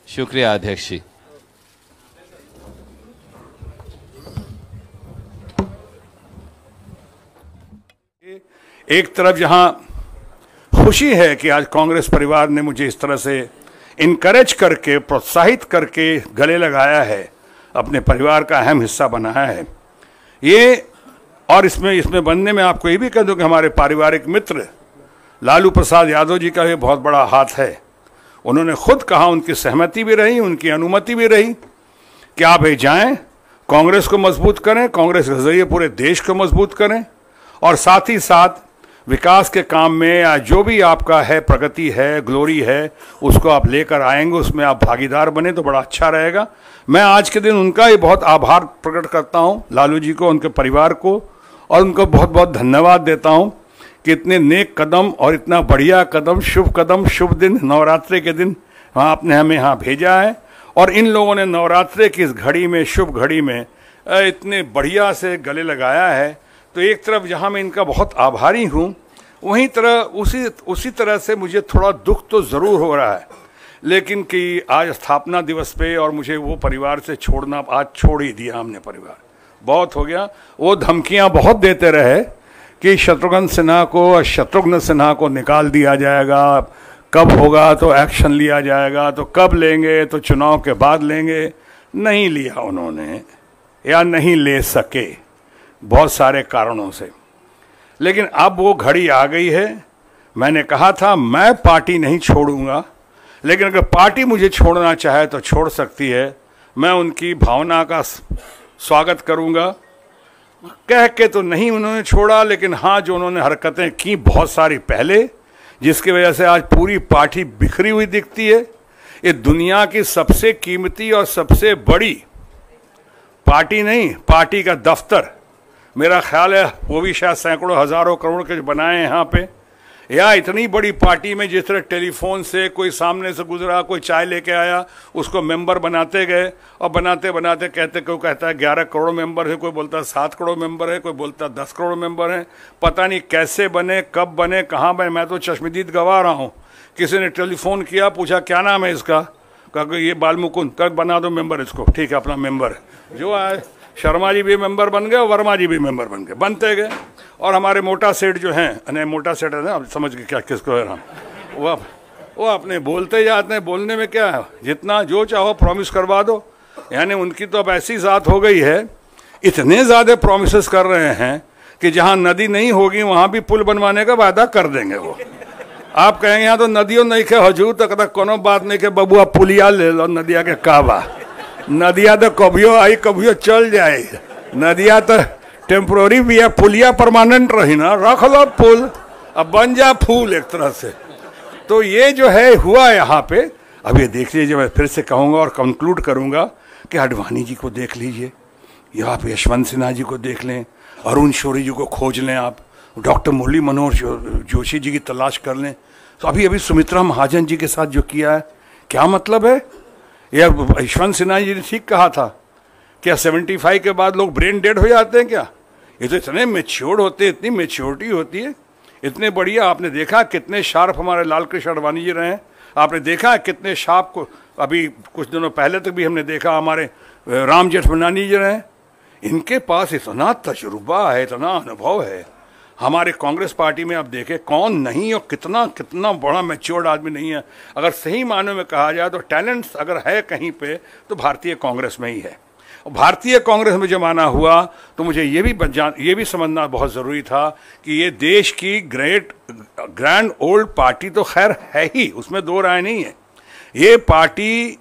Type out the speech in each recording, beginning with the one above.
शुक्रिया अध्यक्ष जी। एक तरफ जहां खुशी है कि आज कांग्रेस परिवार ने मुझे इस तरह से इनकरेज करके, प्रोत्साहित करके गले लगाया है, अपने परिवार का अहम हिस्सा बनाया है ये, और इसमें बनने में आपको ये भी कह दूं कि हमारे पारिवारिक मित्र लालू प्रसाद यादव जी का ये बहुत बड़ा हाथ है। उन्होंने खुद कहा, उनकी सहमति भी रही, उनकी अनुमति भी रही कि आप ये जाएं, कांग्रेस को मजबूत करें, कांग्रेस के जरिए पूरे देश को मजबूत करें, और साथ ही साथ विकास के काम में या जो भी आपका है, प्रगति है, ग्लोरी है, उसको आप लेकर आएंगे, उसमें आप भागीदार बने तो बड़ा अच्छा रहेगा। मैं आज के दिन उनका ही बहुत आभार प्रकट करता हूं, लालू जी को, उनके परिवार को, और उनको बहुत बहुत धन्यवाद देता हूं कि इतने नेक कदम और इतना बढ़िया कदम, शुभ दिन, नवरात्रि के दिन आपने हमें यहाँ भेजा है, और इन लोगों ने नवरात्रि की इस घड़ी में, शुभ घड़ी में इतने बढ़िया से गले लगाया है। तो एक तरफ जहाँ मैं इनका बहुत आभारी हूँ, वहीं तरह उसी तरह से मुझे थोड़ा दुख तो ज़रूर हो रहा है, लेकिन कि आज स्थापना दिवस पे और मुझे वो परिवार से छोड़ना, आज छोड़ ही दिया हमने परिवार, बहुत हो गया। वो धमकियाँ बहुत देते रहे कि शत्रुघ्न सिन्हा को निकाल दिया जाएगा, कब होगा तो एक्शन लिया जाएगा, तो कब लेंगे, तो चुनाव के बाद लेंगे। नहीं लिया उन्होंने, या नहीं ले सके बहुत सारे कारणों से, लेकिन अब वो घड़ी आ गई है। मैंने कहा था मैं पार्टी नहीं छोड़ूंगा, लेकिन अगर पार्टी मुझे छोड़ना चाहे तो छोड़ सकती है। मैं उनकी भावना का स्वागत करूंगा। कह के तो नहीं उन्होंने छोड़ा, लेकिन हाँ, जो उन्होंने हरकतें की बहुत सारी पहले, जिसकी वजह से आज पूरी पार्टी बिखरी हुई दिखती है। ये दुनिया की सबसे कीमती और सबसे बड़ी पार्टी नहीं, पार्टी का दफ्तर, मेरा ख्याल है वो भी शायद सैकड़ों हजारों करोड़ के बनाए हैं यहाँ पे। या इतनी बड़ी पार्टी में जिस तरह टेलीफोन से कोई सामने से गुजरा, कोई चाय लेके आया, उसको मेंबर बनाते गए, और बनाते बनाते कोई कहता है 11 करोड़ मेंबर है, कोई बोलता है 7 करोड़ मेंबर है, कोई बोलता है 10 करोड़ मेंबर है। पता नहीं कैसे बने, कब बने, कहाँ बने, मैं तो चश्मदीद गवा रहा हूँ। किसी ने टेलीफोन किया, पूछा क्या नाम है इसका, कहा ये बालमुकुंद, तक बना दो मेंबर इसको, ठीक है अपना मेंबर है। जो आए शर्मा जी भी मेंबर बन गए, वर्मा जी भी मेंबर बन गए, बनते गए। और हमारे मोटा सेठ जो हैं, मोटा सेठ है ना, अब समझ के क्या किसको है हम, वो अपने बोलते जाते हैं, बोलने में क्या है, जितना जो चाहो प्रॉमिस करवा दो। यानी उनकी तो अब ऐसी ज़ात हो गई है, इतने ज़्यादा प्रॉमिसेस कर रहे हैं कि जहाँ नदी नहीं होगी वहाँ भी पुल बनवाने का वादा कर देंगे वो। आप कहेंगे यहाँ तो नदियों नहीं के हजूर, तक कोनो बात नहीं के बबुआ पुलिया ले लो, नदिया के काबा, नदिया तो कभियो आई कभियो चल जाए, नदिया तो टेम्पोररी भी है, पुलिया परमानेंट रही ना, रख लो पुल, अब बन जा फूल एक तरह से। तो ये जो है हुआ यहाँ पे। अब ये देख लीजिए, मैं फिर से कहूँगा और कंक्लूड करूँगा कि आडवाणी जी को देख लीजिए, या आप यशवंत सिन्हा जी को देख लें, अरुण शौरी जी को खोज लें, आप डॉक्टर मुरली मनोहर जोशी जी की तलाश कर लें। तो अभी सुमित्रा महाजन जी के साथ जो किया है, क्या मतलब है? यह यशवंत सिन्हा जी ने ठीक कहा था, क्या 75 के बाद लोग ब्रेन डेड हो जाते हैं क्या? ये तो इतने मेच्योर्ड होते हैं, इतनी मेच्योरिटी होती है, इतने बढ़िया। आपने देखा कितने शार्प हमारे लाल कृष्ण आडवाणी जी रहे हैं, आपने देखा कितने शार्प को अभी कुछ दिनों पहले तक भी हमने देखा हमारे राम जेठमलानी जी रहे हैं। इनके पास इतना तजुर्बा है, इतना अनुभव है। हमारे कांग्रेस पार्टी में आप देखें कौन नहीं और कितना बड़ा मैच्योर्ड आदमी नहीं है। अगर सही मायनों में कहा जाए तो टैलेंट्स अगर है कहीं पे तो भारतीय कांग्रेस में ही है। और भारतीय कांग्रेस में जब आना हुआ तो मुझे ये भी समझना बहुत ज़रूरी था कि ये देश की ग्रैंड ओल्ड पार्टी तो खैर है ही, उसमें दो राय नहीं है। ये पार्टी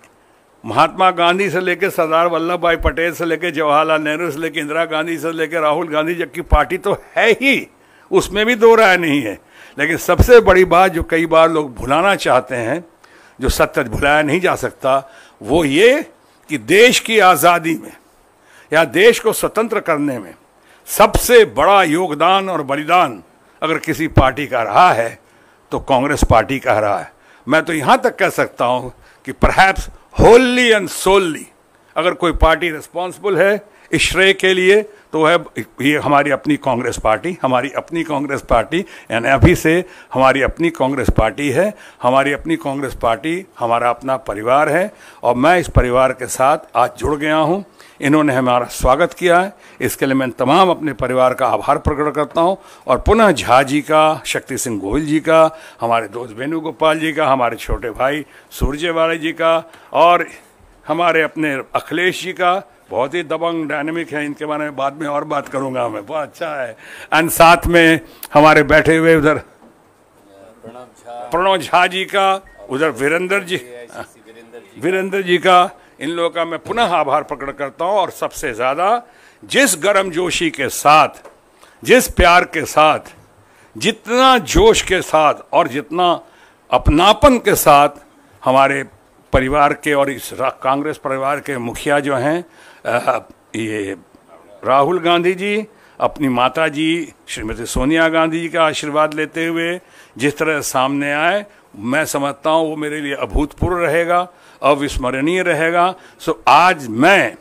महात्मा गांधी से लेकर सरदार वल्लभ भाई पटेल से लेकर जवाहरलाल नेहरू से लेकर इंदिरा गांधी से लेकर राहुल गांधी जी की पार्टी तो है ही, उसमें भी दो राय नहीं है। लेकिन सबसे बड़ी बात जो कई बार लोग भुलाना चाहते हैं, जो सत्य भुलाया नहीं जा सकता, वो ये कि देश की आज़ादी में या देश को स्वतंत्र करने में सबसे बड़ा योगदान और बलिदान अगर किसी पार्टी का रहा है तो कांग्रेस पार्टी का रहा है। मैं तो यहाँ तक कह सकता हूँ कि परहैप्स होली एंड सोलली अगर कोई पार्टी रिस्पॉन्सिबल है इस श्रेय के लिए तो है ये हमारी अपनी कांग्रेस पार्टी, हमारी अपनी कांग्रेस पार्टी, यानी अभी से हमारी अपनी कांग्रेस पार्टी है। हमारी अपनी कांग्रेस पार्टी हमारा अपना परिवार है और मैं इस परिवार के साथ आज जुड़ गया हूं। इन्होंने हमारा स्वागत किया है, इसके लिए मैं तमाम अपने परिवार का आभार प्रकट करता हूं और पुनः झा जी का, शक्ति सिंह गोहिल जी का, हमारे दोस्त वेणुगोपाल जी का, हमारे छोटे भाई सुरजेवाला जी का और हमारे अपने अखिलेश जी का, बहुत ही दबंग डायनेमिक है, इनके बारे में बाद में और बात करूंगा मैं, बहुत अच्छा है। एंड साथ में हमारे बैठे हुए उधर प्रणव झा जी का, उधर वीरेंद्र जी का, इन लोगों का मैं पुनः आभार प्रकट करता हूं। और सबसे ज़्यादा जिस गर्मजोशी के साथ, जिस प्यार के साथ, जितना जोश के साथ और जितना अपनापन के साथ हमारे परिवार के और इस कांग्रेस परिवार के मुखिया जो हैं ये राहुल गांधी जी, अपनी माता जी श्रीमती सोनिया गांधी जी का आशीर्वाद लेते हुए जिस तरह सामने आए, मैं समझता हूँ वो मेरे लिए अभूतपूर्व रहेगा, अविस्मरणीय रहेगा। सो आज मैं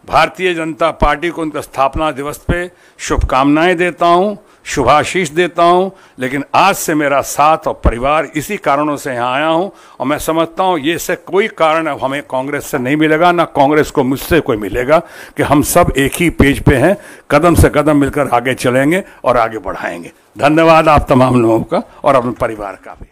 भारतीय जनता पार्टी को उनका स्थापना दिवस पे शुभकामनाएं देता हूं, शुभाशीष देता हूं। लेकिन आज से मेरा साथ और परिवार इसी कारणों से यहाँ आया हूं और मैं समझता हूं ये से कोई कारण अब हमें कांग्रेस से नहीं मिलेगा, ना कांग्रेस को मुझसे कोई मिलेगा, कि हम सब एक ही पेज पे हैं, कदम से कदम मिलकर आगे चलेंगे और आगे बढ़ाएंगे। धन्यवाद आप तमाम लोगों का और अपने परिवार का भी।